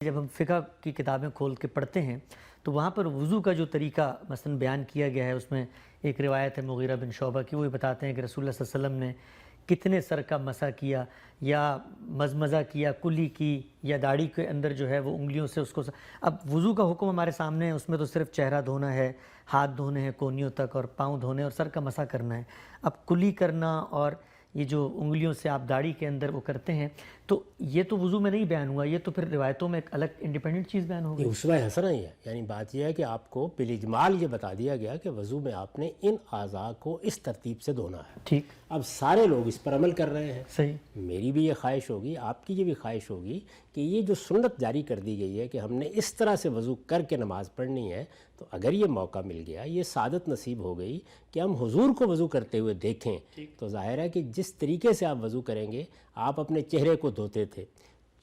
جب ہم فقہ کی کتابیں کھول کے پڑھتے ہیں تو وہاں پر وضو کا جو طریقہ مثلا بیان کیا گیا ہے، اس میں ایک روایت ہے مغیرہ بن شعبہ کی، وہ بتاتے ہیں کہ رسول اللہ صلی اللہ علیہ وسلم نے کتنے سر کا مسح کیا یا مزمزہ کیا، کلی کی یا داڑھی کے اندر جو ہے وہ انگلیوں سے اس کو اب وضو کا حکم ہمارے سامنے ہے، اس میں تو صرف چہرہ دھونا ہے، ہاتھ دھونے ہیں کونیوں تک، اور پاؤں دھونے اور سر کا مسح کرنا ہے۔ اب کلی کرنا اور یہ جو انگلیوں سے آپ داڑھی کے اندر وہ کرتے ہیں، تو یہ تو وضو میں نہیں بیان ہوا، یہ تو پھر روایتوں میں ایک الگ انڈیپینڈنٹ چیز بیان ہو گئی۔ یہ اسوہ حسنہ ہی ہے، یعنی بات یہ ہے کہ آپ کو بالاجمال یہ بتا دیا گیا کہ وضو میں آپ نے ان اعضاء کو اس ترتیب سے دھونا ہے۔ ٹھیک، اب سارے لوگ اس پر عمل کر رہے ہیں۔ صحیح، میری بھی یہ خواہش ہوگی، آپ کی یہ بھی خواہش ہوگی کہ یہ جو سنت جاری کر دی گئی ہے کہ ہم نے اس طرح سے وضو کر کے نماز پڑھنی ہے، تو اگر یہ موقع مل گیا، یہ سعادت نصیب ہو گئی کہ ہم حضور کو وضو کرتے ہوئے دیکھیں، تو ظاہر ہے کہ جس طریقے سے آپ وضو کریں گے، آپ اپنے چہرے کو دھوتے تھے،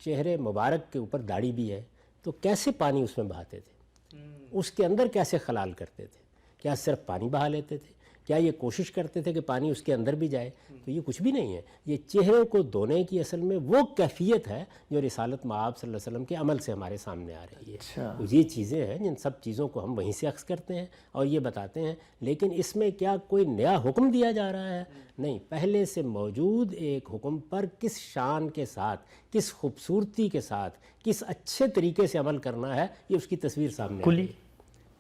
چہرے مبارک کے اوپر داڑھی بھی ہے، تو کیسے پانی اس میں بہاتے تھے، اس کے اندر کیسے خلال کرتے تھے؟ کیا صرف پانی بہا لیتے تھے؟ کیا یہ کوشش کرتے تھے کہ پانی اس کے اندر بھی جائے؟ تو یہ کچھ بھی نہیں ہے۔ یہ چہرے کو دھونے کی اصل میں وہ کیفیت ہے جو رسالت مآب صلی اللہ علیہ وسلم کے عمل سے ہمارے سامنے آ رہی ہے۔ یہ چیزیں ہیں جن سب چیزوں کو ہم وہیں سے اخذ کرتے ہیں اور یہ بتاتے ہیں، لیکن اس میں کیا کوئی نیا حکم دیا جا رہا ہے؟ نہیں، پہلے سے موجود ایک حکم پر کس شان کے ساتھ، کس خوبصورتی کے ساتھ، کس اچھے طریقے سے عمل کرنا ہے، یہ اس کی تصویر سامنے آ رہی ہے۔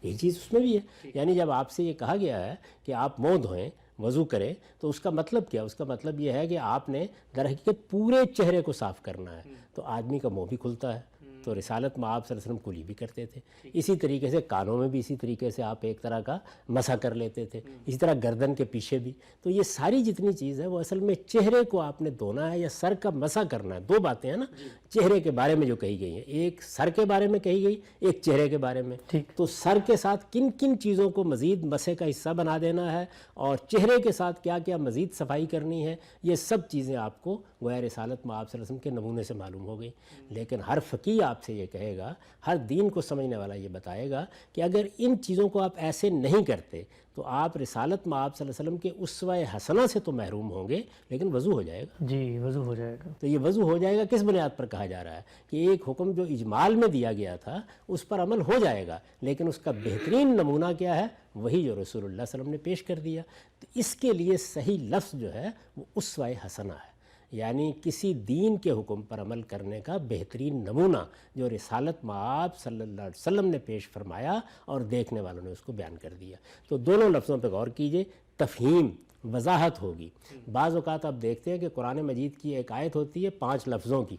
یہ چیز اس میں بھی ہے، یعنی جب آپ سے یہ کہا گیا ہے کہ آپ منہ دھوئیں، وضو کریں، تو اس کا مطلب کیا؟ اس کا مطلب یہ ہے کہ آپ نے در حقیقت پورے چہرے کو صاف کرنا ہے، تو آدمی کا منہ بھی کھلتا ہے، تو رسالت مآب صلی اللہ علیہ وسلم کلی بھی کرتے تھے، اسی طریقے سے کانوں میں بھی اسی طریقے سے آپ ایک طرح کا مسح کر لیتے تھے، اسی طرح گردن کے پیچھے بھی۔ تو یہ ساری جتنی چیز ہے وہ اصل میں چہرے کو آپ نے دھونا ہے یا سر کا مسح کرنا ہے۔ دو باتیں ہیں نا چہرے کے بارے میں جو کہی گئی ہیں، ایک سر کے بارے میں کہی گئی، ایک چہرے کے بارے میں۔ تو سر کے ساتھ کن کن چیزوں کو مزید مسح کا حصہ بنا دینا ہے اور چہرے کے ساتھ کیا کیا مزید صفائی کرنی ہے، یہ سب چیزیں آپ کو گویا رسالت مآب صلی اللہ علیہ وسلم کے نمونے سے معلوم ہو گئی۔ لیکن ہر فقیہ آپ سے یہ کہے گا، ہر دین کو سمجھنے والا یہ بتائے گا کہ اگر ان چیزوں کو آپ ایسے نہیں کرتے تو آپ رسالت مآب صلی اللہ علیہ وسلم کے اسوہ حسنہ سے تو محروم ہوں گے، لیکن وضو ہو جائے گا۔ جی، وضو ہو جائے گا۔ تو یہ وضو ہو جائے گا کس بنیاد پر کہا جا رہا ہے کہ ایک حکم جو اجمال میں دیا گیا تھا اس پر عمل ہو جائے گا، لیکن اس کا بہترین نمونہ کیا ہے؟ وہی جو رسول اللہ صلی اللہ علیہ وسلم نے پیش کر دیا۔ تو اس کے لیے صحیح لفظ جو ہے وہ اسوہ حسنہ ہے، یعنی کسی دین کے حکم پر عمل کرنے کا بہترین نمونہ جو رسالت مآب صلی اللہ علیہ وسلم نے پیش فرمایا اور دیکھنے والوں نے اس کو بیان کر دیا۔ تو دونوں لفظوں پہ غور کیجئے، تفہیم، وضاحت ہوگی۔ بعض اوقات آپ دیکھتے ہیں کہ قرآن مجید کی ایک آیت ہوتی ہے 5 لفظوں کی،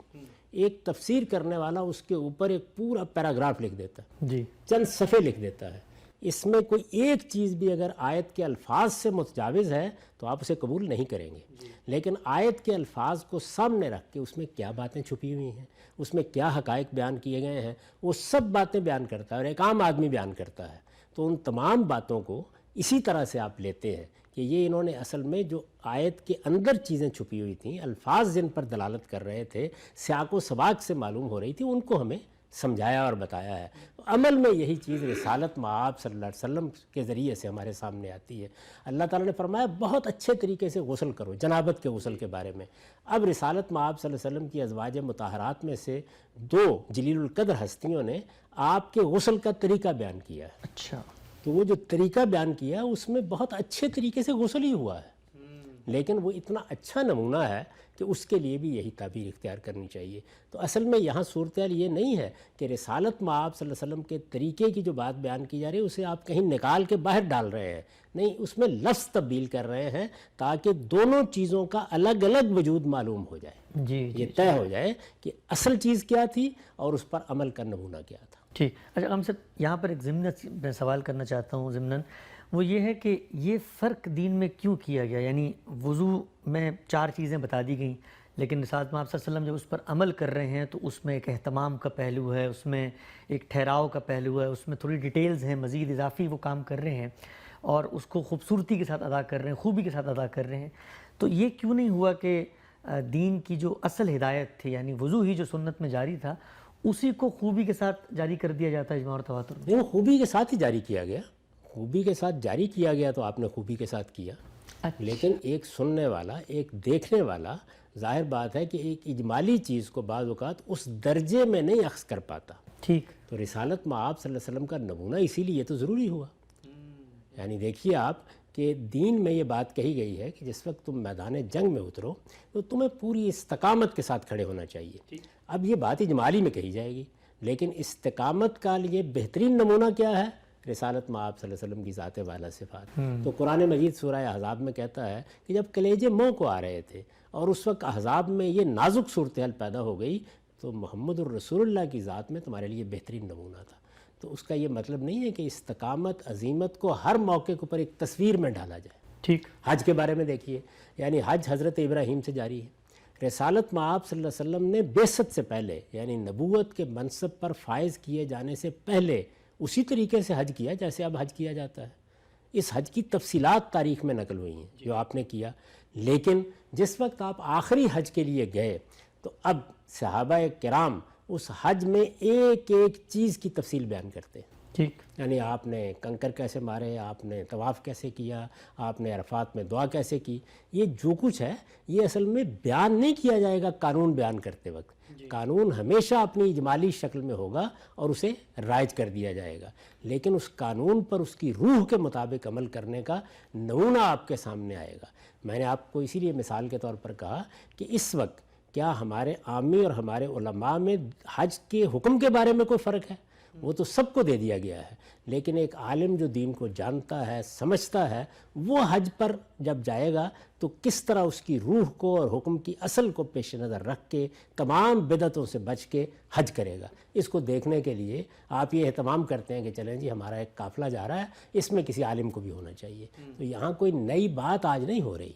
ایک تفسیر کرنے والا اس کے اوپر ایک پورا پیراگراف لکھ دیتا ہے، جی، چند صفحے لکھ دیتا ہے۔ اس میں کوئی ایک چیز بھی اگر آیت کے الفاظ سے متجاوز ہے تو آپ اسے قبول نہیں کریں گے، لیکن آیت کے الفاظ کو سامنے رکھ کے اس میں کیا باتیں چھپی ہوئی ہیں، اس میں کیا حقائق بیان کیے گئے ہیں، وہ سب باتیں بیان کرتا ہے اور ایک عام آدمی بیان کرتا ہے۔ تو ان تمام باتوں کو اسی طرح سے آپ لیتے ہیں کہ یہ انہوں نے اصل میں جو آیت کے اندر چیزیں چھپی ہوئی تھیں، الفاظ جن پر دلالت کر رہے تھے، سیاق و سباق سے معلوم ہو رہی تھی، ان کو ہمیں سمجھایا اور بتایا ہے۔ عمل میں یہی چیز رسالت مآب صلی اللہ علیہ وسلم کے ذریعے سے ہمارے سامنے آتی ہے۔ اللہ تعالیٰ نے فرمایا بہت اچھے طریقے سے غسل کرو، جنابت کے غسل کے بارے میں۔ اب رسالت مآب صلی اللہ علیہ وسلم کی ازواج مطہرات میں سے 2 جلیل القدر ہستیوں نے آپ کے غسل کا طریقہ بیان کیا ہے۔ اچھا، تو وہ جو طریقہ بیان کیا اس میں بہت اچھے طریقے سے غسل ہی ہوا ہے، لیکن وہ اتنا اچھا نمونہ ہے کہ اس کے لیے بھی یہی تعبیر اختیار کرنی چاہیے۔ تو اصل میں یہاں صورتحال یہ نہیں ہے کہ رسالت مآب صلی اللہ علیہ وسلم کے طریقے کی جو بات بیان کی جا رہی ہے اسے آپ کہیں نکال کے باہر ڈال رہے ہیں، نہیں، اس میں لفظ تبدیل کر رہے ہیں تاکہ دونوں چیزوں کا الگ الگ وجود معلوم ہو جائے، جی، یہ طے ہو جائے کہ اصل چیز کیا تھی اور اس پر عمل کا نمونہ کیا تھا۔ ٹھیک۔ اچھا ہم صاحب یہاں پر ایک ضمن میں سوال کرنا چاہتا ہوں، ضمناً وہ یہ ہے کہ یہ فرق دین میں کیوں کیا گیا؟ یعنی وضو میں 4 چیزیں بتا دی گئیں، لیکن رسالت مآب صلی اللہ علیہ وسلم جب اس پر عمل کر رہے ہیں تو اس میں ایک اہتمام کا پہلو ہے، اس میں ایک ٹھہراؤ کا پہلو ہے، اس میں تھوڑی ڈیٹیلز ہیں، مزید اضافی وہ کام کر رہے ہیں اور اس کو خوبصورتی کے ساتھ ادا کر رہے ہیں، خوبی کے ساتھ ادا کر رہے ہیں۔ تو یہ کیوں نہیں ہوا کہ دین کی جو اصل ہدایت تھی، یعنی وضو ہی جو سنت میں جاری تھا، اسی کو خوبی کے ساتھ جاری کر دیا جاتا ہے اجماع اور تواتر میں؟ نہیں، خوبی کے ساتھ ہی جاری کیا گیا، خوبی کے ساتھ جاری کیا گیا تو آپ نے خوبی کے ساتھ کیا، لیکن ایک سننے والا، ایک دیکھنے والا ظاہر بات ہے کہ ایک اجمالی چیز کو بعض اوقات اس درجے میں نہیں اخذ کر پاتا. ٹھیک. تو رسالت مآب صلی اللہ علیہ وسلم کا نمونہ اسی لیے تو ضروری ہوا. یعنی دیکھیے آپ کہ دین میں یہ بات کہی گئی ہے کہ جس وقت تم میدان جنگ میں اترو تو تمہیں پوری استقامت کے ساتھ کھڑے ہونا چاہیے. اب یہ بات اجمالی میں کہی جائے گی، لیکن استقامت کا لیے بہترین نمونہ کیا ہے؟ رسالت مآب صلی اللہ علیہ وسلم کی ذات والا صفات. تو قرآن مجید سورہ احزاب میں کہتا ہے کہ جب کلیجے منہ کو آ رہے تھے اور اس وقت احزاب میں یہ نازک صورتحال پیدا ہو گئی تو محمد الرسول اللہ کی ذات میں تمہارے لیے بہترین نمونہ تھا. تو اس کا یہ مطلب نہیں ہے کہ استقامت عزیمت کو ہر موقع کے اوپر ایک تصویر میں ڈالا جائے. ٹھیک. حج کے بارے میں دیکھیے، یعنی حج حضرت ابراہیم سے جاری ہے. رسالت مآب صلی اللہ علیہ وسلم نے بعثت سے پہلے یعنی نبوت کے منصب پر فائز کیے جانے سے پہلے اسی طریقے سے حج کیا جیسے اب حج کیا جاتا ہے. اس حج کی تفصیلات تاریخ میں نقل ہوئی ہیں جو آپ نے کیا. لیکن جس وقت آپ آخری حج کے لیے گئے تو اب صحابہ کرام اس حج میں ایک ایک چیز کی تفصیل بیان کرتے ہیں. ٹھیک. یعنی آپ نے کنکر کیسے مارے، آپ نے طواف کیسے کیا، آپ نے عرفات میں دعا کیسے کی، یہ جو کچھ ہے یہ اصل میں بیان نہیں کیا جائے گا قانون بیان کرتے وقت. قانون ہمیشہ اپنی اجمالی شکل میں ہوگا اور اسے رائج کر دیا جائے گا، لیکن اس قانون پر اس کی روح کے مطابق عمل کرنے کا نمونہ آپ کے سامنے آئے گا. میں نے آپ کو اسی لیے مثال کے طور پر کہا کہ اس وقت کیا ہمارے عامی اور ہمارے علماء میں حج کے حکم کے بارے میں کوئی فرق ہے؟ وہ تو سب کو دے دیا گیا ہے، لیکن ایک عالم جو دین کو جانتا ہے سمجھتا ہے وہ حج پر جب جائے گا تو کس طرح اس کی روح کو اور حکم کی اصل کو پیش نظر رکھ کے تمام بدعتوں سے بچ کے حج کرے گا. اس کو دیکھنے کے لیے آپ یہ اہتمام کرتے ہیں کہ چلیں جی ہمارا ایک قافلہ جا رہا ہے، اس میں کسی عالم کو بھی ہونا چاہیے. تو یہاں کوئی نئی بات آج نہیں ہو رہی،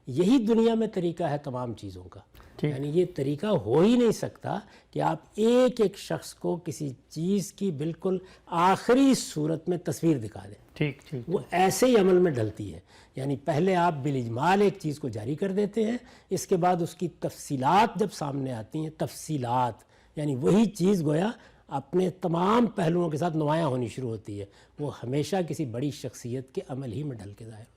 یہی دنیا میں طریقہ ہے تمام چیزوں کا. یعنی یہ طریقہ ہو ہی نہیں سکتا کہ آپ ایک ایک شخص کو کسی چیز کی بالکل آخری صورت میں تصویر دکھا دیں. ٹھیک. ٹھیک. وہ ایسے ہی عمل میں ڈھلتی ہے. یعنی پہلے آپ بالاجمال ایک چیز کو جاری کر دیتے ہیں، اس کے بعد اس کی تفصیلات جب سامنے آتی ہیں، تفصیلات یعنی وہی چیز گویا اپنے تمام پہلوؤں کے ساتھ نمایاں ہونی شروع ہوتی ہے. وہ ہمیشہ کسی بڑی شخصیت کے عمل ہی میں ڈھل کے ظاہر ہوتی ہے.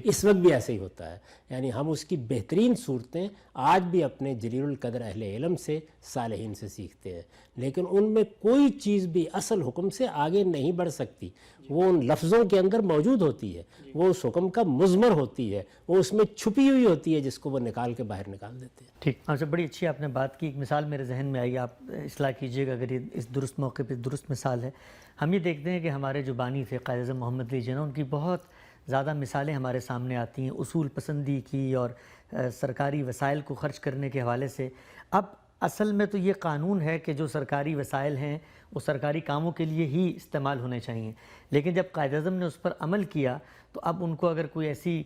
اس وقت بھی ایسے ہی ہوتا ہے. یعنی ہم اس کی بہترین صورتیں آج بھی اپنے جلیل القدر اہل علم سے صالحین سے سیکھتے ہیں، لیکن ان میں کوئی چیز بھی اصل حکم سے آگے نہیں بڑھ سکتی. وہ ان لفظوں کے اندر موجود ہوتی ہے، وہ اس حکم کا مضمر ہوتی ہے، وہ اس میں چھپی ہوئی ہوتی ہے جس کو وہ نکال کے باہر نکال دیتے ہیں. ٹھیک. آپ سے بڑی اچھی آپ نے بات کی. ایک مثال میرے ذہن میں آئی، آپ اصلاح کیجئے گا اگر یہ اس درست موقع پہ درست مثال ہے. ہم یہ دیکھتے ہیں کہ ہمارے جو بانی تھے قائد اعظم محمد علی جناح، ان کی بہت زیادہ مثالیں ہمارے سامنے آتی ہیں اصول پسندی کی اور سرکاری وسائل کو خرچ کرنے کے حوالے سے. اب اصل میں تو یہ قانون ہے کہ جو سرکاری وسائل ہیں وہ سرکاری کاموں کے لیے ہی استعمال ہونے چاہیے، لیکن جب قائد اعظم نے اس پر عمل کیا تو اب ان کو اگر کوئی ایسی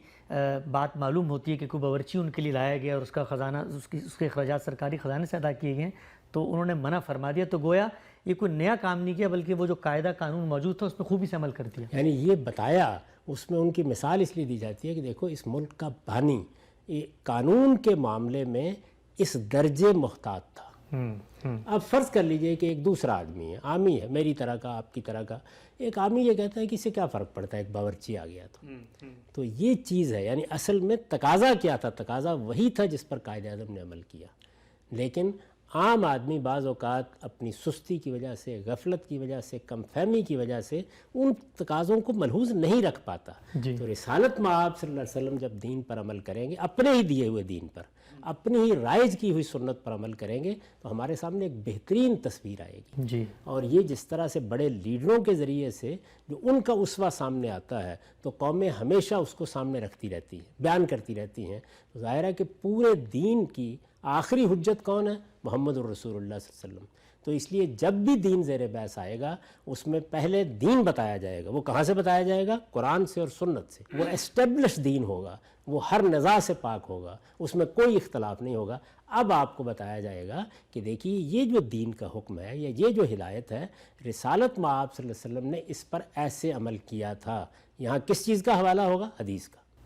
بات معلوم ہوتی ہے کہ کوئی باورچی ان کے لیے لایا گیا اور اس کا خزانہ اس کے اخراجات سرکاری خزانے سے ادا کیے گئے تو انہوں نے منع فرما دیا. تو گویا یہ کوئی نیا کام نہیں کیا بلکہ وہ جو قاعدہ قانون موجود تھا اس میں خوبی سے عمل کر دیا. یعنی یہ بتایا، اس میں ان کی مثال اس لیے دی جاتی ہے کہ دیکھو اس ملک کا بانی قانون کے معاملے میں اس درجے محتاط تھا. اب فرض کر لیجئے کہ ایک دوسرا آدمی ہے، عامی ہے، میری طرح کا، آپ کی طرح کا. ایک عامی یہ کہتا ہے کہ اس سے کیا فرق پڑتا ہے، ایک باورچی آ گیا تو یہ چیز ہے. یعنی اصل میں تقاضا کیا تھا؟ تقاضا وہی تھا جس پر قائد اعظم نے عمل کیا. لیکن عام آدمی بعض اوقات اپنی سستی کی وجہ سے، غفلت کی وجہ سے، کم فہمی کی وجہ سے ان تقاضوں کو ملحوظ نہیں رکھ پاتا. تو رسالت مآب صلی اللہ علیہ وسلم جب دین پر عمل کریں گے، اپنے ہی دیے ہوئے دین پر، اپنی ہی رائج کی ہوئی سنت پر عمل کریں گے تو ہمارے سامنے ایک بہترین تصویر آئے گی. اور یہ جس طرح سے بڑے لیڈروں کے ذریعے سے جو ان کا اسوہ سامنے آتا ہے تو قومیں ہمیشہ اس کو سامنے رکھتی رہتی ہیں، بیان کرتی رہتی ہیں. ظاہر ہے کہ پورے دین کی آخری حجت کون ہے؟ محمد الرسول اللہ صلی اللہ علیہ وسلم. تو اس لیے جب بھی دین زیر بحث آئے گا اس میں پہلے دین بتایا جائے گا. وہ کہاں سے بتایا جائے گا؟ قرآن سے اور سنت سے. وہ اسٹیبلش دین ہوگا، وہ ہر نزاع سے پاک ہوگا، اس میں کوئی اختلاف نہیں ہوگا. اب آپ کو بتایا جائے گا کہ دیکھیے یہ جو دین کا حکم ہے یا یہ جو ہدایت ہے، رسالت مآب صلی اللہ علیہ وسلم نے اس پر ایسے عمل کیا تھا. یہاں کس چیز کا حوالہ ہوگا؟ حدیث کا.